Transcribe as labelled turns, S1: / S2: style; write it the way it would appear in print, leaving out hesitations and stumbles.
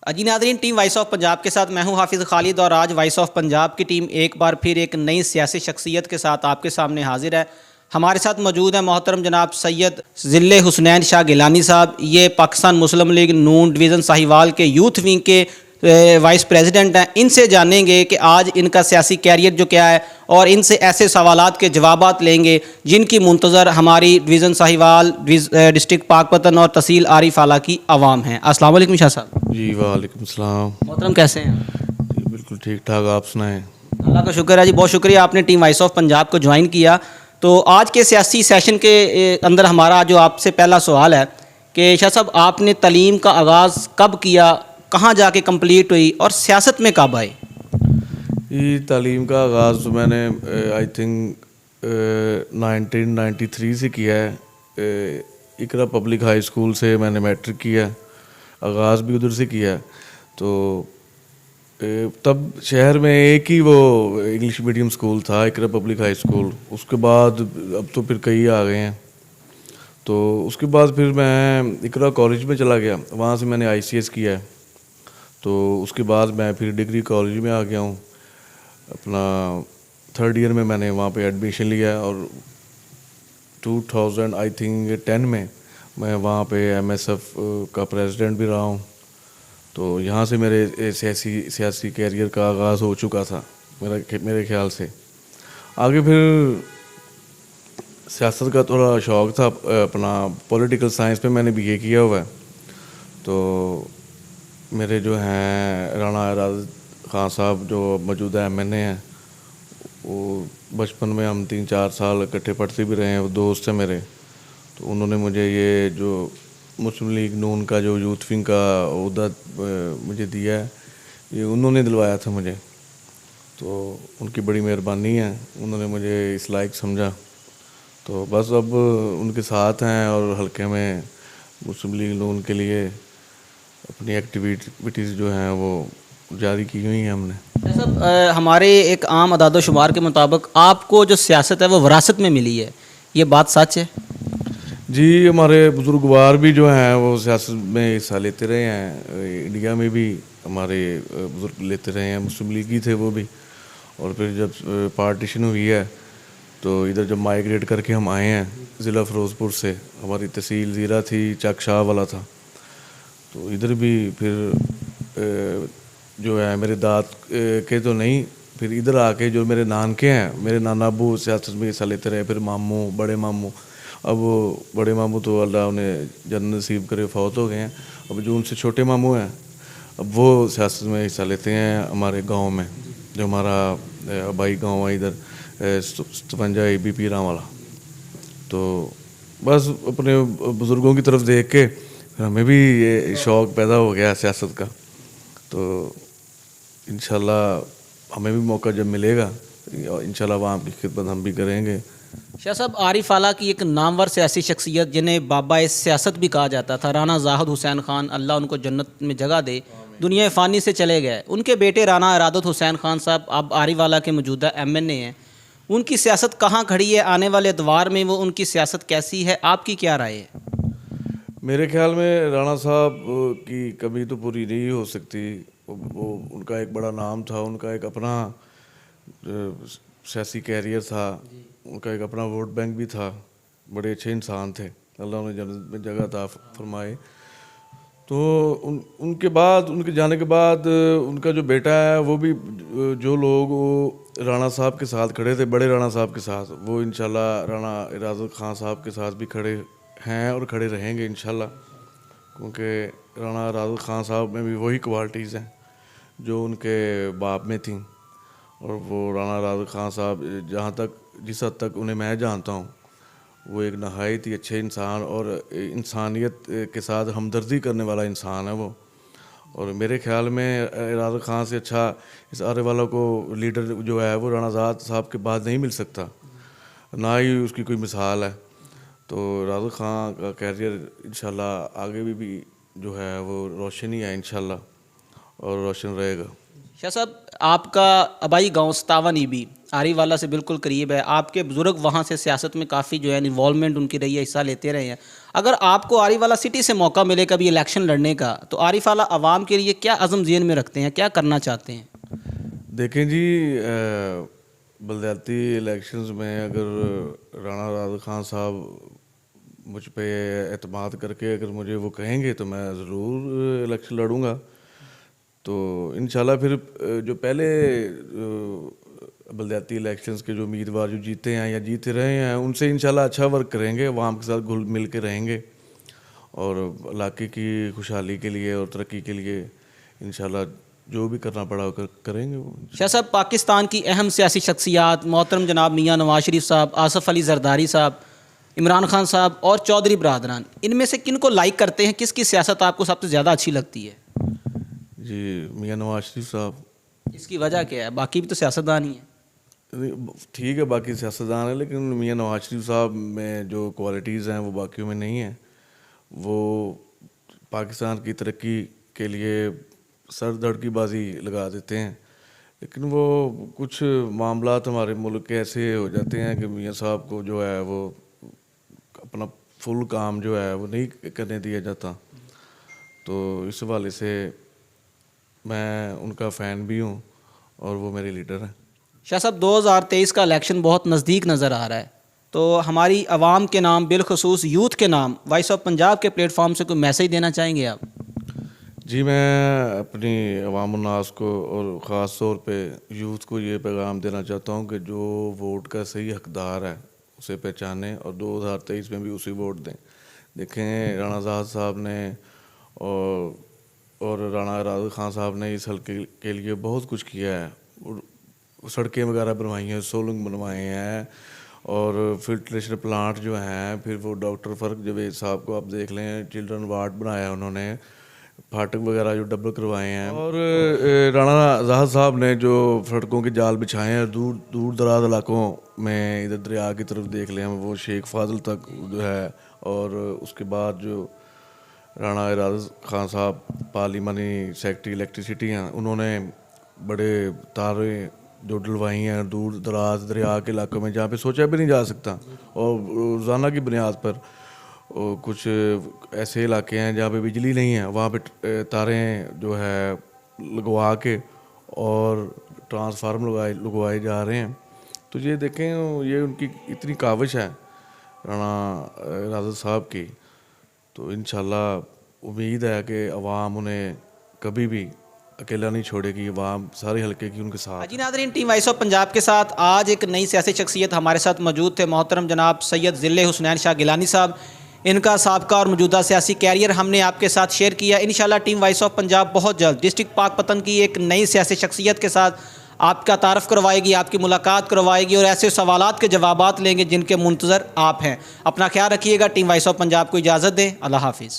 S1: जी नाज़रीन, team voice of Punjab के साथ मैं हूं हाफिज़ खालिद और आज वॉइस ऑफ पंजाब की टीम एक बार फिर एक नई सियासी शख्सियत के साथ आपके सामने हाजिर है। हमारे साथ मौजूद है मोहतरम जनाब सैयद ज़िले हुसनैन शाह गिलानी साहब। ये पाकिस्तान मुस्लिम लीग नून डिवीज़न साहिवाल के यूथ विंग के वाइस प्रेसिडेंट हैं। इनसे जानेंगे कि आज इनका सियासी कैरियर जो क्या है और इनसे ऐसे सवालात के जवाबात लेंगे जिनकी मुंतज़र हमारी डिवीज़न साहिवाल, डिस्ट्रिक्ट पाकपतन और तहसील आरिफ आला की आवाम है। अस्सलाम वालेकुम शाह साहब।
S2: जी वालेकुम सलाम।
S1: मोहतरम कैसे हैं?
S2: जी बिल्कुल ठीक ठाक, आप सुनाएं।
S1: अल्लाह का शुक्र है जी, बहुत शुक्रिया आपने टीम वॉइस ऑफ पंजाब को ज्वाइन किया। तो आज के सियासी सेशन के अंदर हमारा जो आपसे पहला सवाल है कि शाह साहब, आपने तलीम का आगाज़ कब किया, कहाँ जाके कंप्लीट हुई और सियासत में कब आए?
S2: ये तालीम का आगाज़ तो मैंने आई थिंक 1993 से किया है। इकरा पब्लिक हाई स्कूल से मैंने मैट्रिक किया, आगाज़ भी उधर से किया। तो तब शहर में एक ही वो इंग्लिश मीडियम स्कूल था, इकरा पब्लिक हाई स्कूल। उसके बाद अब तो फिर कई आ गए हैं। तो उसके बाद फिर मैं इकरा कॉलेज में चला गया, वहाँ से मैंने ICS किया है। तो उसके बाद मैं फिर डिग्री कॉलेज में आ गया हूँ। अपना 3rd ईयर में मैंने वहाँ पे एडमिशन लिया और 2000 आई थिंक 10 में मैं वहाँ पे MSF का प्रेसिडेंट भी रहा हूँ। तो यहाँ से मेरे सियासी कैरियर का आगाज़ हो चुका था मेरे ख्याल से। आगे फिर सियासत का थोड़ा शौक़ था, अपना पॉलिटिकल साइंस पे मैंने BA किया हुआ है। तो मेरे जो हैं राणा इरादत खान साहब जो मौजूदा MNA हैं, वो बचपन में हम 3-4 साल इकट्ठे पढ़ते भी रहे हैं, वो दोस्त हैं मेरे। तो उन्होंने मुझे ये जो मुस्लिम लीग नून का जो यूथ विंग का ओहदा मुझे दिया है, ये उन्होंने दिलवाया था मुझे। तो उनकी बड़ी मेहरबानी है, उन्होंने मुझे इस लायक समझा। तो बस अब उनके साथ हैं और हल्के में मुस्लिम लीग नून के लिए अपनी एक्टिविटीज़ जो हैं वो जारी की हुई हैं हमने।
S1: सब हमारे एक आम अदाद-ओ-शुमार के मुताबिक आपको जो सियासत है वो विरासत में मिली है, ये बात सच है?
S2: जी, हमारे बुजुर्गवार भी जो हैं वो सियासत में हिस्सा लेते रहे हैं। इंडिया में भी हमारे बुजुर्ग लेते रहे हैं, मुस्लिम लीग ही थे वो भी। और फिर जब पार्टीशन हुई है तो इधर जब माइग्रेट करके हम आए हैं ज़िला फ़िरोज़पुर से, हमारी तहसील ज़ीरा थी, चक शाह वाला था। तो इधर भी फिर जो है मेरे दाद के तो नहीं, फिर इधर आके जो मेरे नानके हैं, मेरे नाना अबू सियासत में हिस्सा लेते रहे। फिर मामू, बड़े मामू, अब वो बड़े मामू तो अल्लाह उन्हें जन्नत नसीब करे फौत हो गए हैं। अब जो उनसे छोटे मामू हैं, अब वो सियासत में हिस्सा लेते हैं हमारे गांव में, जो हमारा आबाई गांव है इधर 57 ABP वाला। तो बस अपने बुज़ुर्गों की तरफ देख के फिर हमें भी ये शौक़ पैदा हो गया सियासत का। तो इंशाल्लाह हमें भी मौका जब मिलेगा इंशाल्लाह वहाँ की खिदमत हम भी करेंगे।
S1: शाह साहब, आरिफ आला की एक नामवर सियासी शख्सियत जिन्हें बाबा सियासत भी कहा जाता था, राना ज़ाहिद हुसैन खान, अल्लाह उनको जन्नत में जगह दे, दुनिया फ़ानी से चले गए। उनके बेटे राना इरादत हुसैन खान साहब अब आरिफ आला के मौजूदा MNA हैं। उनकी सियासत कहाँ खड़ी है? आने वाले अदवार में वो उनकी सियासत कैसी है? आपकी क्या राय है?
S2: मेरे ख्याल में राणा साहब की कमी तो पूरी नहीं हो सकती। वो उनका एक बड़ा नाम था, उनका एक अपना सियासी कैरियर था, उनका एक अपना वोट बैंक भी था। बड़े अच्छे इंसान थे, अल्लाह उन्हें जन्नत में जगह अता फरमाए। तो उनके बाद, उनके जाने के बाद उनका जो बेटा है वो भी, जो लोग वो राणा साहब के साथ खड़े थे, बड़े राणा साहब के साथ, वो इंशाल्लाह राणा इरादत खान साहब के साथ भी खड़े हैं और खड़े रहेंगे इंशाल्लाह। क्योंकि राणा इरादत खान साहब में भी वही क्वालिटीज़ हैं जो उनके बाप में थीं। और वो राणा इरादत खान साहब जहाँ तक, जिस हद तक उन्हें मैं जानता हूँ, वो एक नहायत ही अच्छे इंसान और इंसानियत के साथ हमदर्दी करने वाला इंसान है वो। और मेरे ख्याल में इरादत खान से अच्छा इस आरे वाला को लीडर जो है वो राणा ज़ाद साहब के बाद नहीं मिल सकता, ना ही उसकी कोई मिसाल है। तो इरादत खान का कैरियर इंशाल्लाह आगे भी जो है वो रोशन ही है इंशाल्लाह, और रोशन रहेगा।
S1: शाह साहब, आपका आबाई गांव सतावन ईबी आरीवाला से बिल्कुल करीब है। आपके बुज़ुर्ग वहां से सियासत में काफ़ी जो है इन्वॉल्वमेंट उनकी रही है, हिस्सा लेते रहे हैं। अगर आपको आरीवाला सिटी से मौका मिले कभी इलेक्शन लड़ने का, तो आरीवाला आवाम के लिए क्या अज़म ज़हन में रखते हैं, क्या करना चाहते हैं?
S2: देखें जी, बलदियाती इलेक्शंस में अगर राणा राज खान साहब मुझ पे एतमाद करके अगर मुझे वो कहेंगे तो मैं ज़रूर इलेक्शन लड़ूंगा। तो इंशाल्लाह फिर जो पहले बलदियाती इलेक्शंस के जो उम्मीदवार जो जीते हैं या जीते रहे हैं, उनसे इंशाल्लाह अच्छा वर्क करेंगे, अवाम के साथ घुल मिल के रहेंगे और इलाके की खुशहाली के लिए और तरक्की के लिए इंशाल्लाह जो भी करना पड़ा करेंगे वो।
S1: शाह साहब, पाकिस्तान की अहम सियासी शख्सियात मोहतरम जनाब मियाँ नवाज शरीफ साहब, आसफ़ अली जरदारी साहब, इमरान खान साहब और चौधरी बरदरान, इनमें से किन को लाइक करते हैं? किसकी सियासत आपको सबसे ज़्यादा अच्छी लगती है?
S2: जी, मियाँ नवाज शरीफ साहब।
S1: इसकी वजह क्या है? बाकी भी तो सियासतदान ही हैं।
S2: ठीक है, बाकी सियासतदान है, लेकिन मियाँ नवाज शरीफ साहब में जो क्वालिटीज़ हैं वो बाकियों में नहीं हैं। वो पाकिस्तान की तरक्की के लिए सर धड़ की बाजी लगा देते हैं, लेकिन वो कुछ मामलात हमारे मुल्क के ऐसे हो जाते हैं कि मियाँ साहब को जो है वो अपना फुल काम जो है वो नहीं करने दिया जाता। तो इस हवाले से मैं उनका फ़ैन भी हूँ और वो मेरे लीडर हैं।
S1: शाह साहब, 2023 का इलेक्शन बहुत नज़दीक नज़र आ रहा है, तो हमारी आवाम के नाम, बिलखसूस यूथ के नाम, वॉइस ऑफ पंजाब के प्लेटफॉर्म से कोई मैसेज देना चाहेंगे आप?
S2: जी, मैं अपनी अवाम उन्नास को और ख़ास तौर पे यूथ को ये पैगाम देना चाहता हूँ कि जो वोट का सही हकदार है उसे पहचानें और 2023 में भी उसी वोट दें। देखें, राणा आज़ाद साहब ने और राणा राज खान साहब ने इस हल्के के लिए बहुत कुछ किया है। सड़कें वगैरह बनवाई हैं, सोलंग बनवाए हैं और फिल्ट्रेशन प्लांट जो हैं, फिर वो डॉक्टर फ़र्क जवेद साहब को आप देख लें, चिल्ड्रन वार्ड बनाया उन्होंने, फाटक वगैरह जो डबल करवाए हैं। और राणा आज़ाद साहब ने जो सड़कों के जाल बिछाए हैं दूर दूर दराज इलाकों में, इधर दरिया की तरफ देख लें हम, वो शेख फाजल तक जो है। और उसके बाद जो राणा राज खान साहब पार्लिमानी सेक्रेटरी इलेक्ट्रिसिटी हैं, उन्होंने बड़े तारे जो डलवाई हैं दूर दराज दरिया के इलाकों में जहाँ पे सोचा भी नहीं जा सकता, और रोज़ाना की बुनियाद पर कुछ ऐसे इलाके हैं जहाँ पे बिजली नहीं है, वहाँ पे तारें जो है लगवा के और ट्रांसफार्मर लगवाए जा रहे हैं। तो ये देखें, ये उनकी इतनी काविश है राणा राजा साहब की। तो इंशाल्लाह उम्मीद है कि अवाम उन्हें कभी भी अकेला नहीं छोड़ेगी, अवाम सारे हल्के की उनके साथ।
S1: जी नाज़रीन, टीम वॉइस ऑफ पंजाब के साथ आज एक नई सियासी शख्सियत हमारे साथ मौजूद थे, मोहतरम जनाब सैयद ज़िले हुसनैन शाह गिलानी साहब। इनका साबका और मौजूदा सियासी कैरियर हमने आपके साथ शेयर किया। इंशाल्लाह टीम वॉइस ऑफ पंजाब बहुत जल्द डिस्ट्रिक्ट पाकपतन की एक नई सियासी शख्सियत के साथ आपका तारफ़ करवाएगी, आपकी मुलाकात करवाएगी और ऐसे सवालात के जवाबात लेंगे जिनके मुंतज़र आप हैं। अपना ख्याल रखिएगा। टीम वॉइस ऑफ पंजाब को इजाज़त दें। अल्लाह हाफिज़।